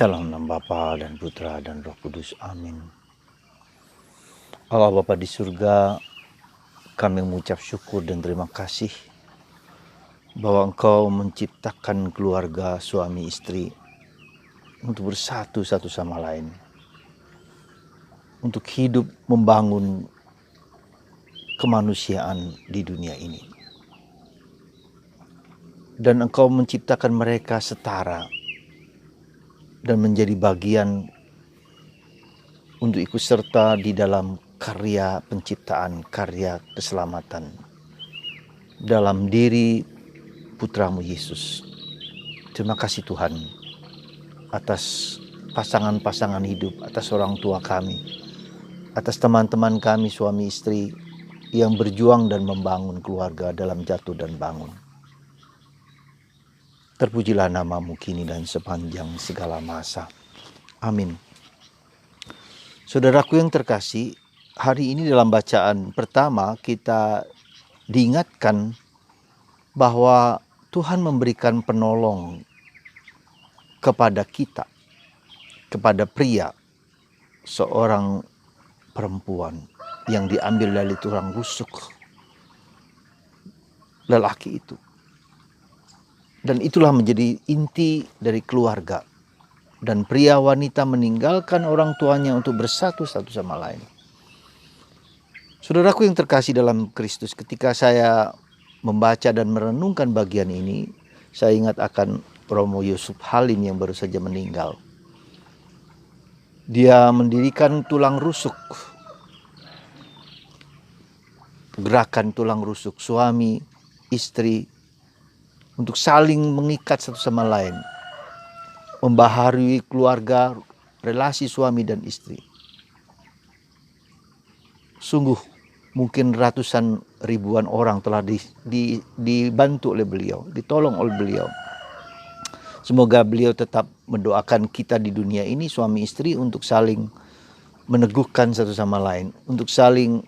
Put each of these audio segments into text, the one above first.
Dalam nama Bapa dan Putra dan Roh Kudus. Amin. Allah Bapa di surga, kami mengucap syukur dan terima kasih bahwa Engkau menciptakan keluarga suami istri untuk bersatu satu sama lain, untuk hidup membangun kemanusiaan di dunia ini. Dan Engkau menciptakan mereka setara dan menjadi bagian untuk ikut serta di dalam karya penciptaan, karya keselamatan dalam diri Putramu Yesus. Terima kasih Tuhan atas pasangan-pasangan hidup, atas orang tua kami, atas teman-teman kami suami istri yang berjuang dan membangun keluarga dalam jatuh dan bangun. Terpujilah namamu kini dan sepanjang segala masa. Amin. Saudaraku yang terkasih, hari ini dalam bacaan pertama kita diingatkan bahwa Tuhan memberikan penolong kepada kita, kepada pria, seorang perempuan yang diambil dari tulang rusuk lelaki itu. Dan itulah menjadi inti dari keluarga. Dan pria wanita meninggalkan orang tuanya untuk bersatu satu sama lain. Saudaraku yang terkasih dalam Kristus, ketika saya membaca dan merenungkan bagian ini, saya ingat akan Romo Yusuf Halim yang baru saja meninggal. Dia mendirikan tulang rusuk, gerakan tulang rusuk suami, istri, untuk saling mengikat satu sama lain, membaharui keluarga, relasi suami dan istri. Sungguh mungkin ratusan ribuan orang telah dibantu oleh beliau, ditolong oleh beliau. Semoga beliau tetap mendoakan kita di dunia ini, suami istri, untuk saling meneguhkan satu sama lain, untuk saling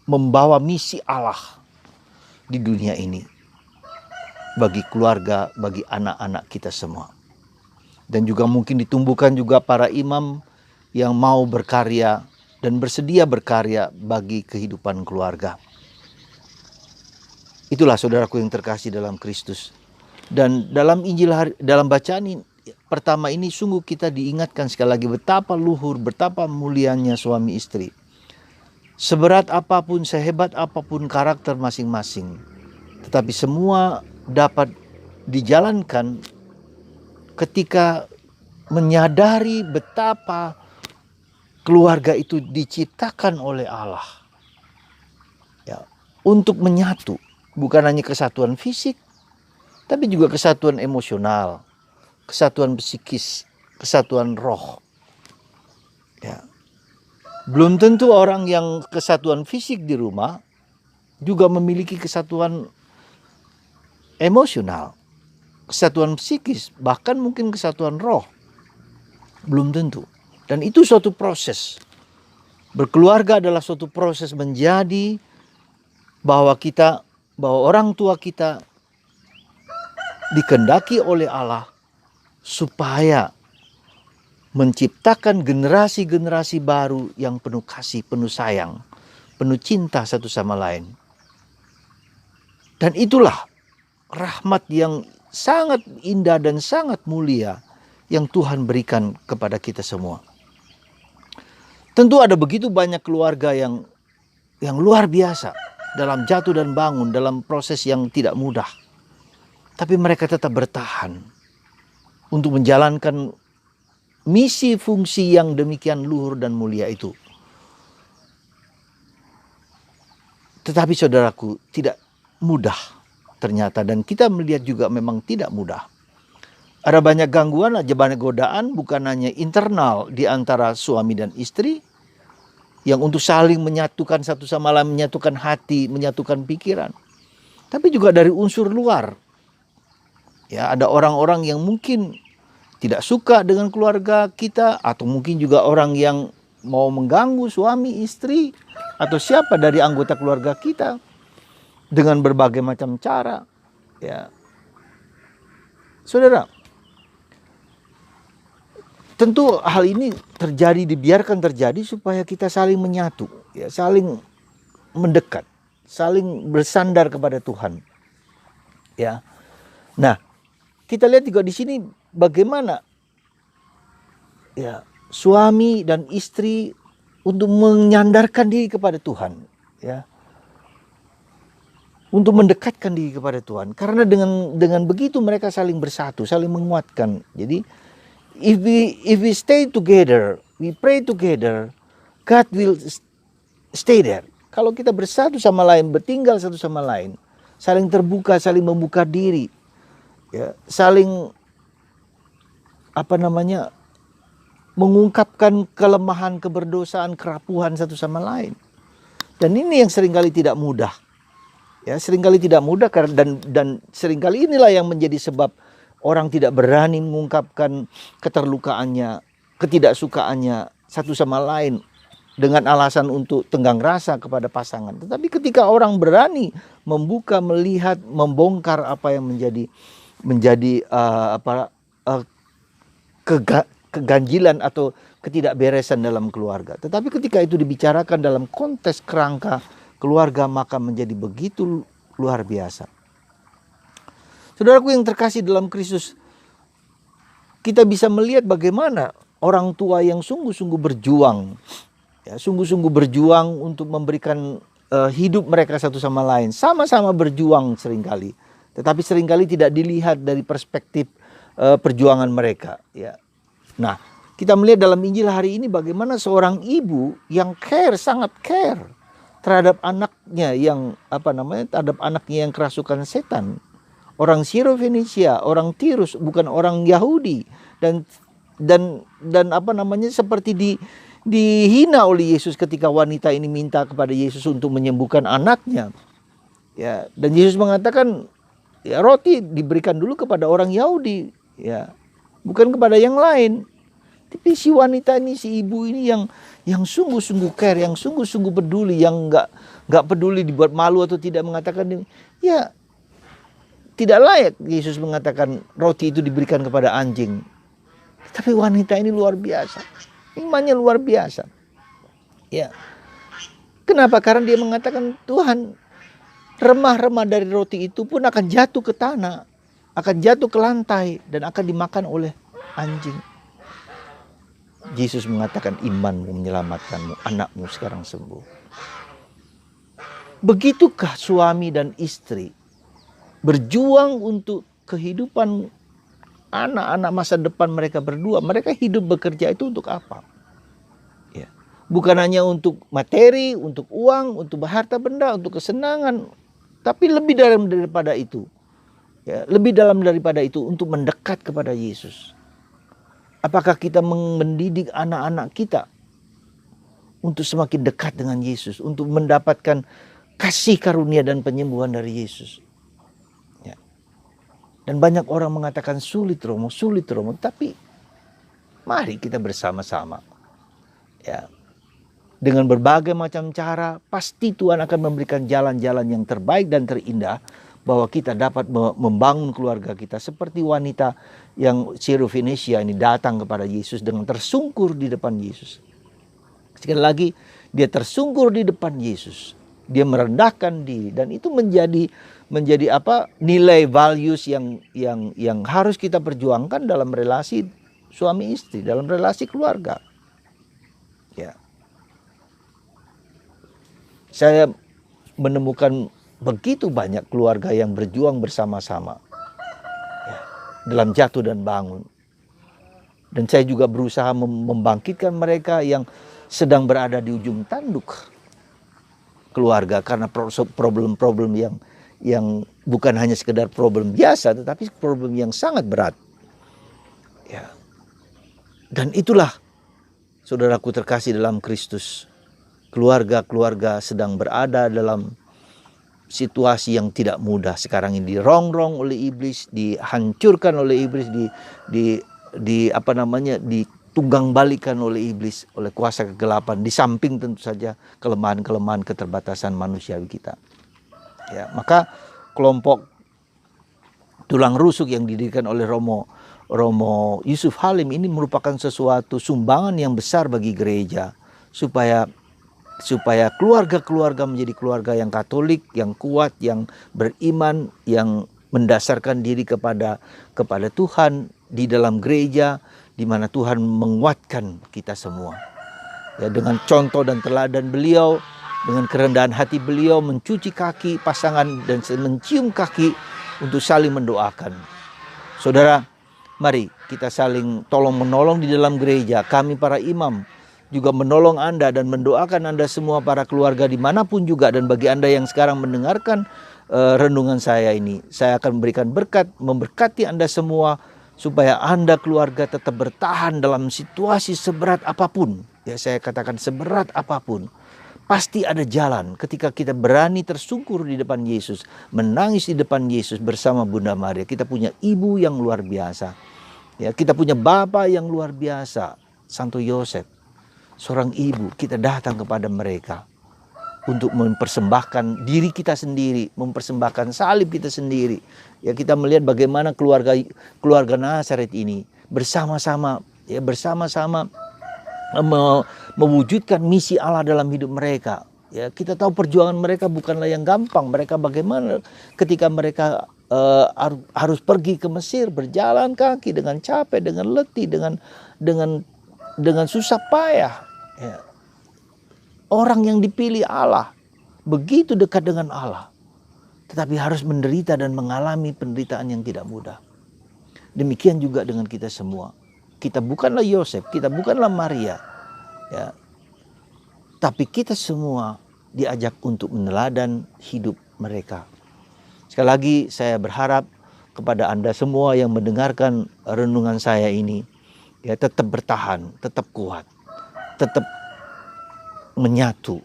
membawa misi Allah di dunia ini bagi keluarga, bagi anak-anak kita semua. Dan juga mungkin ditumbuhkan juga para imam yang mau berkarya dan bersedia berkarya bagi kehidupan keluarga. Itulah saudaraku yang terkasih dalam Kristus. Dan dalam Injil dalam bacaan ini, pertama ini sungguh kita diingatkan sekali lagi betapa luhur, betapa mulianya suami istri. Seberat apapun, sehebat apapun karakter masing-masing, tetapi semua dapat dijalankan ketika menyadari betapa keluarga itu diciptakan oleh Allah, ya, untuk menyatu, bukan hanya kesatuan fisik, tapi juga kesatuan emosional, kesatuan psikis, kesatuan roh. Ya. Belum tentu orang yang kesatuan fisik di rumah juga memiliki kesatuan emosional, kesatuan psikis, bahkan mungkin kesatuan roh. Belum tentu. Dan itu suatu proses. Berkeluarga adalah suatu proses menjadi bahwa orang tua kita dikehendaki oleh Allah supaya menciptakan generasi-generasi baru yang penuh kasih, penuh sayang, penuh cinta satu sama lain. Dan itulah rahmat yang sangat indah dan sangat mulia yang Tuhan berikan kepada kita semua. Tentu ada begitu banyak keluarga yang luar biasa dalam jatuh dan bangun, dalam proses yang tidak mudah. Tapi mereka tetap bertahan untuk menjalankan misi fungsi yang demikian luhur dan mulia itu. Tetapi saudaraku, tidak mudah ternyata, dan kita melihat juga memang tidak mudah. Ada banyak gangguan, ada banyak godaan, bukan hanya internal di antara suami dan istri yang untuk saling menyatukan satu sama lain, menyatukan hati, menyatukan pikiran. Tapi juga dari unsur luar. Ya, ada orang-orang yang mungkin tidak suka dengan keluarga kita, atau mungkin juga orang yang mau mengganggu suami, istri, atau siapa dari anggota keluarga kita dengan berbagai macam cara. Ya, saudara, tentu hal ini dibiarkan terjadi supaya kita saling menyatu, ya, saling mendekat, saling bersandar kepada Tuhan. Ya. Nah, kita lihat juga di sini bagaimana ya suami dan istri untuk menyandarkan diri kepada Tuhan, ya. Untuk mendekatkan diri kepada Tuhan. Karena dengan begitu mereka saling bersatu, saling menguatkan. Jadi if we stay together, we pray together, God will stay there. Kalau kita bersatu sama lain, bertinggal satu sama lain, saling terbuka, saling membuka diri, ya, saling mengungkapkan kelemahan, keberdosaan, kerapuhan satu sama lain. Dan ini yang seringkali tidak mudah. Ya, seringkali tidak mudah dan seringkali inilah yang menjadi sebab orang tidak berani mengungkapkan keterlukaannya, ketidaksukaannya satu sama lain dengan alasan untuk tenggang rasa kepada pasangan. Tetapi ketika orang berani membuka, melihat, membongkar apa yang menjadi keganjilan atau ketidakberesan dalam keluarga. Tetapi ketika itu dibicarakan dalam konteks kerangka keluarga, maka menjadi begitu luar biasa. Saudaraku yang terkasih dalam Kristus, kita bisa melihat bagaimana orang tua yang sungguh-sungguh berjuang, ya, sungguh-sungguh berjuang untuk memberikan hidup mereka satu sama lain, sama-sama berjuang seringkali, tetapi seringkali tidak dilihat dari perspektif perjuangan mereka. Ya. Nah, kita melihat dalam Injil hari ini bagaimana seorang ibu yang sangat care terhadap anaknya yang kerasukan setan. Orang Siro-Fenisia, orang Tirus, bukan orang Yahudi, dan seperti dihina oleh Yesus ketika wanita ini minta kepada Yesus untuk menyembuhkan anaknya. Ya, dan Yesus mengatakan, ya, roti diberikan dulu kepada orang Yahudi, ya, bukan kepada yang lain. Tapi si wanita ini, si ibu ini yang sungguh-sungguh care, yang sungguh-sungguh peduli, yang nggak peduli dibuat malu atau tidak, mengatakan, ya, tidak layak Yesus mengatakan roti itu diberikan kepada anjing. Tapi wanita ini luar biasa, imannya luar biasa. Ya, kenapa? Karena dia mengatakan, Tuhan, remah-remah dari roti itu pun akan jatuh ke tanah, akan jatuh ke lantai, dan akan dimakan oleh anjing. Yesus mengatakan, imanmu menyelamatkanmu, anakmu sekarang sembuh. Begitukah suami dan istri berjuang untuk kehidupan anak-anak masa depan mereka berdua. Mereka hidup bekerja itu untuk apa? Ya. Bukan hanya untuk materi, untuk uang, untuk harta benda, untuk kesenangan, tapi lebih dalam daripada itu. Ya, lebih dalam daripada itu, untuk mendekat kepada Yesus. Apakah kita mendidik anak-anak kita untuk semakin dekat dengan Yesus, untuk mendapatkan kasih karunia dan penyembuhan dari Yesus? Ya. Dan banyak orang mengatakan sulit Romo, tapi mari kita bersama-sama. Ya. Dengan berbagai macam cara, pasti Tuhan akan memberikan jalan-jalan yang terbaik dan terindah, bahwa kita dapat membangun keluarga kita seperti wanita yang Siro-Fenisia ini datang kepada Yesus dengan tersungkur di depan Yesus. Sekali lagi, dia tersungkur di depan Yesus. Dia merendahkan diri, dan itu menjadi nilai values yang harus kita perjuangkan dalam relasi suami istri, dalam relasi keluarga. Ya. Saya menemukan begitu banyak keluarga yang berjuang bersama-sama, ya, dalam jatuh dan bangun. Dan saya juga berusaha membangkitkan mereka yang sedang berada di ujung tanduk keluarga karena problem-problem yang bukan hanya sekedar problem biasa, tetapi problem yang sangat berat. Ya. Dan itulah, saudaraku terkasih dalam Kristus, keluarga-keluarga sedang berada dalam situasi yang tidak mudah sekarang ini, dirongrong oleh iblis, dihancurkan oleh iblis, ditunggang balikan oleh iblis, oleh kuasa kegelapan, di samping tentu saja kelemahan-kelemahan keterbatasan manusiawi kita. Ya, maka kelompok tulang rusuk yang didirikan oleh Romo Yusuf Halim ini merupakan sesuatu sumbangan yang besar bagi gereja, supaya keluarga-keluarga menjadi keluarga yang Katolik, yang kuat, yang beriman, yang mendasarkan diri kepada Tuhan di dalam gereja, di mana Tuhan menguatkan kita semua. Ya, dengan contoh dan teladan beliau, dengan kerendahan hati beliau mencuci kaki pasangan dan mencium kaki untuk saling mendoakan. Saudara, mari kita saling tolong-menolong di dalam gereja. Kami para imam juga menolong Anda dan mendoakan Anda semua para keluarga dimanapun juga. Dan bagi Anda yang sekarang mendengarkan renungan saya ini, saya akan memberikan berkat, memberkati Anda semua supaya Anda keluarga tetap bertahan dalam situasi seberat apapun. Ya, saya katakan seberat apapun. Pasti ada jalan ketika kita berani tersungkur di depan Yesus, menangis di depan Yesus bersama Bunda Maria. Kita punya ibu yang luar biasa. Ya, kita punya Bapa yang luar biasa, Santo Yosef. Seorang ibu, kita datang kepada mereka untuk mempersembahkan diri kita sendiri, mempersembahkan salib kita sendiri. Ya, kita melihat bagaimana keluarga Nazaret ini bersama-sama mewujudkan misi Allah dalam hidup mereka. Ya, kita tahu perjuangan mereka bukanlah yang gampang. Mereka bagaimana ketika mereka harus pergi ke Mesir, berjalan kaki dengan capek, dengan letih, dengan susah payah. Ya. Orang yang dipilih Allah, begitu dekat dengan Allah, tetapi harus menderita dan mengalami penderitaan yang tidak mudah. Demikian juga dengan kita semua. Kita bukanlah Yosef, kita bukanlah Maria, ya. Tapi kita semua diajak untuk meneladan hidup mereka. Sekali lagi saya berharap kepada Anda semua yang mendengarkan renungan saya ini, ya, tetap bertahan, tetap kuat, tetap menyatu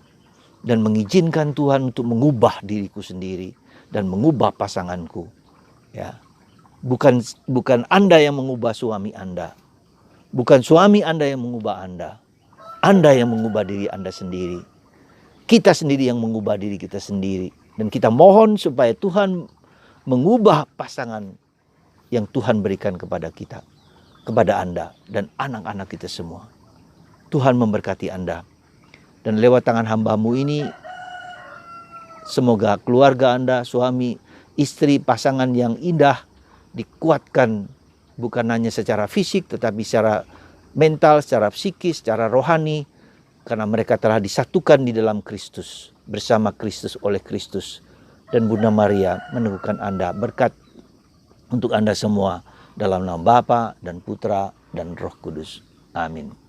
dan mengizinkan Tuhan untuk mengubah diriku sendiri dan mengubah pasanganku. Ya. Bukan Anda yang mengubah suami Anda. Bukan suami Anda yang mengubah Anda. Anda yang mengubah diri Anda sendiri. Kita sendiri yang mengubah diri kita sendiri. Dan kita mohon supaya Tuhan mengubah pasangan yang Tuhan berikan kepada kita, kepada Anda dan anak-anak kita semua. Tuhan memberkati Anda. Dan lewat tangan hamba-Mu ini, semoga keluarga Anda, suami, istri, pasangan yang indah dikuatkan bukan hanya secara fisik tetapi secara mental, secara psikis, secara rohani, karena mereka telah disatukan di dalam Kristus, bersama Kristus, oleh Kristus. Dan Bunda Maria meneguhkan Anda, berkat untuk Anda semua dalam nama Bapa dan Putra dan Roh Kudus. Amin.